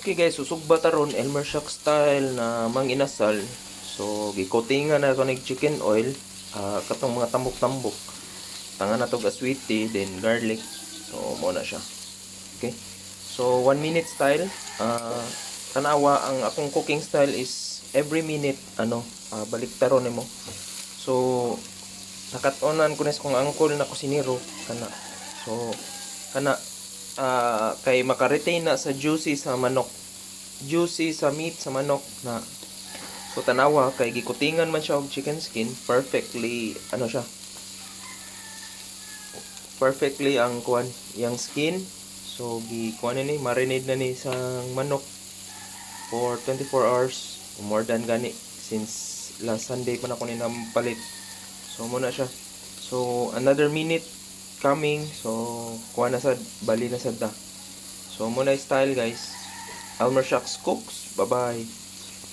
Okay guys, susugba taron Elmer Shock style na mang inasal. So gikotingan na ko nig chicken oil, katong mga tambok-tambok. Tangan na to ga sweetie, then garlic. So mo na siya. Okay. So 1 minute style, tanawa ang akong cooking style is every minute baliktaron nimo. So nakat-onan ko nes kung angkol na kusinero kana. So kana kay maka-retain na sa juicy sa manok, juicy sa meat sa manok na. So tanawa kay gikutingan man siya og chicken skin, perfectly siya, perfectly ang kuan yang skin. So gikuan ni marinate na ni sa manok for 24 hours or more than gani, since last Sunday pa na ko ni nampalit. So muna siya. So another minute coming. So kuha na sad, bali na sad ta. So muna style guys. Elmer Shocks cooks. Bye bye.